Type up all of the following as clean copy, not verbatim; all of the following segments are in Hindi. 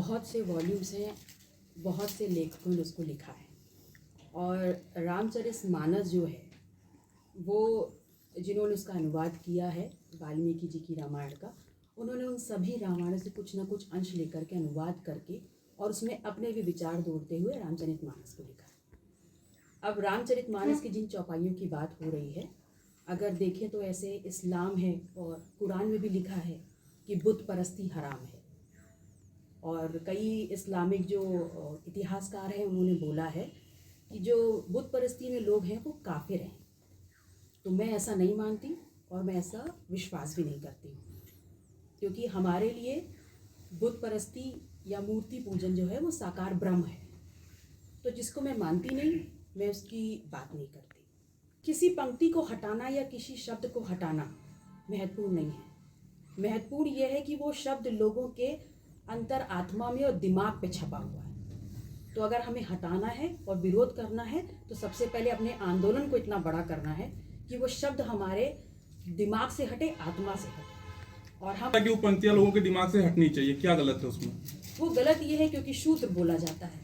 बहुत से वॉल्यूम्स हैं, बहुत से लेखकों ने उसको लिखा है। और रामचरितमानस जो है वो जिन्होंने उसका अनुवाद किया है वाल्मीकि जी की रामायण का, उन्होंने उन सभी रामायणों से कुछ ना कुछ अंश लेकर के अनुवाद करके और उसमें अपने भी विचार जोड़ते हुए रामचरितमानस को लिखा है। अब रामचरितमानस की जिन चौपाइयों की बात हो रही है, अगर देखें तो ऐसे इस्लाम है और कुरान में भी लिखा है कि बुत परस्ती हराम है। और कई इस्लामिक जो इतिहासकार हैं उन्होंने बोला है कि जो बुत परस्ती में लोग हैं वो काफिर हैं। तो मैं ऐसा नहीं मानती और मैं ऐसा विश्वास भी नहीं करती हूँ, क्योंकि हमारे लिए बुत परस्ती या मूर्ति पूजन जो है वो साकार ब्रह्म है। तो जिसको मैं मानती नहीं, मैं उसकी बात नहीं करती। किसी पंक्ति को हटाना या किसी शब्द को हटाना महत्वपूर्ण नहीं है। महत्वपूर्ण यह है कि वो शब्द लोगों के अंतर आत्मा में और दिमाग पे छपा हुआ है। तो अगर हमें हटाना है और विरोध करना है तो सबसे पहले अपने आंदोलन को इतना बड़ा करना है कि वो शब्द हमारे दिमाग से हटे, आत्मा से हटे। और हम कि वो पंक्तियां लोगों के दिमाग से हटनी चाहिए, क्या गलत है उसमें? वो गलत ये है क्योंकि शूद्र बोला जाता है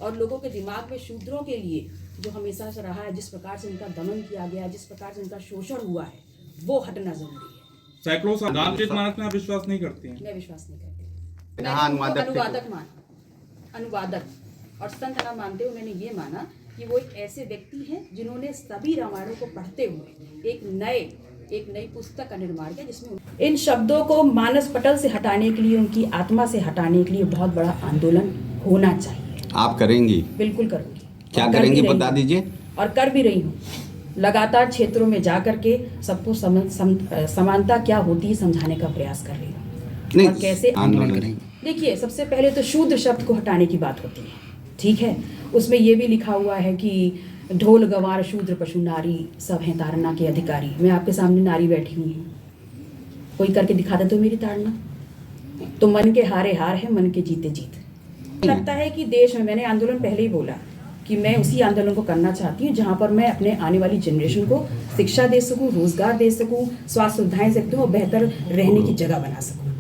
और लोगों के दिमाग में शूद्रों के लिए जो हमेशा से रहा है, जिस प्रकार से उनका दमन किया गया, जिस प्रकार से उनका शोषण हुआ है, वो हटना जरूरी है। सैकड़ों साल रामचरितमानस में आप विश्वास नहीं करती हैं? मैं विश्वास नहीं करती। अनुवादक और संत ना मानते हुए मैंने ये माना कि वो एक ऐसे व्यक्ति हैं जिन्होंने सभी रामायणों को पढ़ते हुए एक नई पुस्तक का निर्माण किया, जिसमें इन शब्दों को मानस पटल से हटाने के लिए, उनकी आत्मा से हटाने के लिए बहुत बड़ा आंदोलन होना चाहिए। आप करेंगी? बिल्कुल करूँगी। क्या करेंगी बता दीजिए। और कर भी रही हूँ। लगातार क्षेत्रों में जा करके सबको समानता क्या होती है समझाने का प्रयास कर रही हूँ। और कैसे आंदोलन करेंगे? देखिए, सबसे पहले तो शूद्र शब्द को हटाने की बात होती है, ठीक है। उसमें ये भी लिखा हुआ है कि ढोल गवार शूद्र पशु नारी सब हैं ताड़ना के अधिकारी। मैं आपके सामने नारी बैठी हुई हूँ, कोई करके दिखा दे तो मेरी ताड़ना। तो मन के हारे हार है, मन के जीते जीत। लगता है कि देश में, मैंने आंदोलन पहले ही बोला कि मैं उसी आंदोलन को करना चाहती हूँ जहाँ पर मैं अपने आने वाली जनरेशन को शिक्षा दे सकूँ, रोजगार दे सकूँ, स्वास्थ्य सुविधाएं दे सकूँ और बेहतर रहने की जगह बना सकूँ।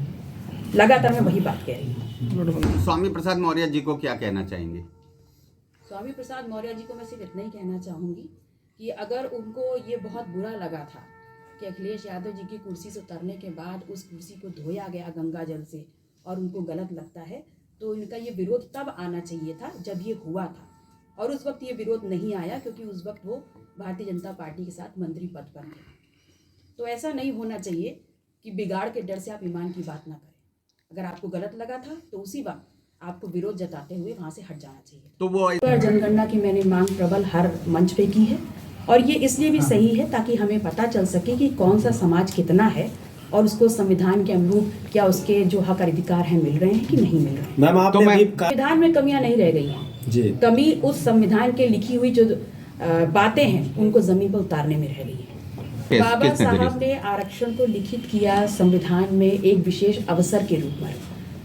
लगातार मैं वही बात कह रही हूँ। स्वामी प्रसाद मौर्य जी को क्या कहना चाहेंगे? स्वामी प्रसाद मौर्य जी को मैं सिर्फ इतना ही कहना चाहूँगी कि अगर उनको ये बहुत बुरा लगा था कि अखिलेश यादव जी की कुर्सी से उतरने के बाद उस कुर्सी को धोया गया गंगा जल से और उनको गलत लगता है, तो इनका ये विरोध तब आना चाहिए था जब ये हुआ था। और उस वक्त ये विरोध नहीं आया क्योंकि उस वक्त वो भारतीय जनता पार्टी के साथ मंत्री पद पर थे। तो ऐसा नहीं होना चाहिए कि बिगाड़ के डर से आप ईमान की बात ना करें। अगर आपको गलत लगा था तो उसी वक्त आपको विरोध जताते हुए वहाँ से हट जाना चाहिए। तो वो जनगणना की मैंने मांग प्रबल हर मंच पे की है और ये इसलिए भी सही है ताकि हमें पता चल सके कि कौन सा समाज कितना है और उसको संविधान के अनुरूप क्या उसके जो हक अधिकार हैं मिल रहे हैं कि नहीं मिल रहे हैं। मैम, आपने संविधान में कमियां नहीं रह गई हैं जी। कमी उस संविधान के लिखी हुई जो बातें हैं उनको जमीन पर उतारने में रह गई है। बाबा साहब ने आरक्षण को लिखित किया संविधान में एक विशेष अवसर के रूप में,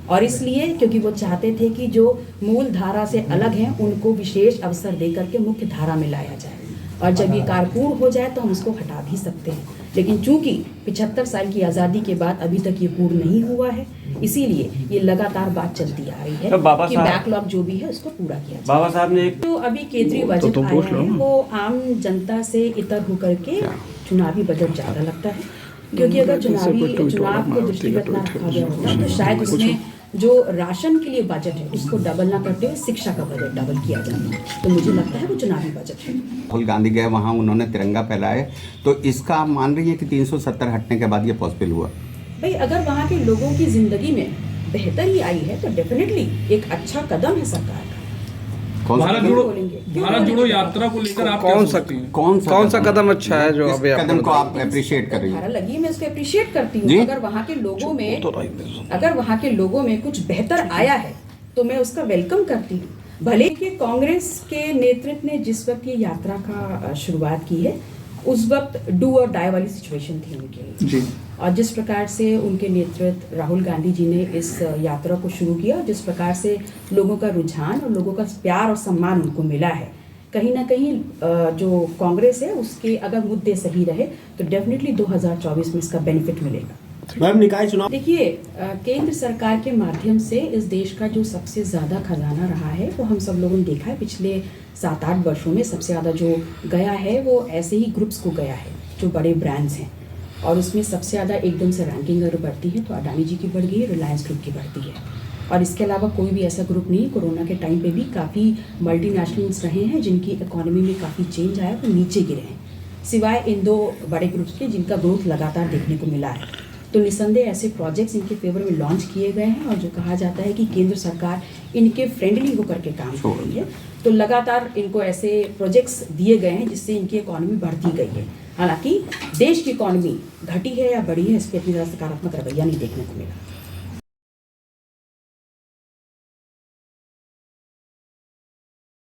और इसलिए क्योंकि वो चाहते थे कि जो मूल धारा से अलग हैं उनको विशेष अवसर देकर के मुख्य धारा में लाया जाए। और जब ये कारपूर्ण हो जाए तो हम उसको हटा भी सकते हैं, लेकिन चूंकि 75 साल की आज़ादी के बाद अभी तक ये पूर्ण नहीं हुआ है, इसीलिए ये लगातार बात चलती आ रही है कि बैकलॉग जो भी है उसको पूरा किया जाए। बाबा साहब ने तो अभी केंद्रीय बजट आया है, वो आम जनता से इतर होकर के चुनावी बजट ज़्यादा लगता है, क्योंकि अगर चुनाव को दृष्टिगत न रखा गया होता तो शायद उसमें जो राशन के लिए बजट है उसको डबल ना करते हुए शिक्षा का बजट डबल किया जाता। तो मुझे लगता है वो चुनावी बजट है। राहुल गांधी गए वहाँ, उन्होंने तिरंगा फहराया, तो इसका आप मान रही है कि 370 हटने के बाद ये पॉसिबल हुआ? भाई, अगर वहाँ के लोगों की जिंदगी में बेहतरी आई है तो डेफिनेटली एक अच्छा कदम है सरकार का। भारत जोड़ो यात्रा को लेकर आप कौन सा कदम अच्छा है जो अभी कदम को आप अप्रिशिएट कर रही हैं? लगी मैं उसको अप्रिशिएट करती हूँ। अगर वहाँ के लोगों में कुछ बेहतर आया है तो मैं उसका वेलकम करती हूँ। भले कि कांग्रेस के नेतृत्व ने जिस वक्त ये यात्रा का शुरुआत की है उस वक्त डू और डाई वाली सिचुएशन थी उनके लिए, और जिस प्रकार से उनके नेतृत्व राहुल गांधी जी ने इस यात्रा को शुरू किया, जिस प्रकार से लोगों का रुझान और लोगों का प्यार और सम्मान उनको मिला है, कहीं ना कहीं जो कांग्रेस है उसके अगर मुद्दे सही रहे तो डेफिनेटली 2024 में इसका बेनिफिट मिलेगा। मैम निकाय चुनाव देखिए, केंद्र सरकार के माध्यम से इस देश का जो सबसे ज़्यादा खजाना रहा है वो हम सब लोगों ने देखा है। पिछले 7-8 वर्षों में सबसे ज़्यादा जो गया है वो ऐसे ही ग्रुप्स को गया है जो बड़े ब्रांड्स हैं, और उसमें सबसे ज़्यादा एकदम से रैंकिंग अगर बढ़ती है तो अडानी जी की बढ़ गई है, रिलायंस ग्रुप की बढ़ती है। और इसके अलावा कोई भी ऐसा ग्रुप नहीं, कोरोना के टाइम पे भी काफ़ी मल्टीनेशनल्स रहे हैं जिनकी इकोनॉमी में काफ़ी चेंज आया, वो नीचे गिरे हैं, सिवाय इन 2 बड़े ग्रुप्स के जिनका ग्रोथ लगातार देखने को मिला है। तो निसंदेह ऐसे प्रोजेक्ट्स इनके फेवर में लॉन्च किए गए हैं, और जो कहा जाता है कि केंद्र सरकार इनके फ्रेंडली होकर के काम कर रही है, तो लगातार इनको ऐसे प्रोजेक्ट्स दिए गए हैं जिससे इनकी इकोनॉमी बढ़ती गई है। हालांकि देश की इकोनॉमी घटी है या बढ़ी है, इस पर इतनी ज़्यादा सकारात्मक रवैया नहीं देखने को मिला।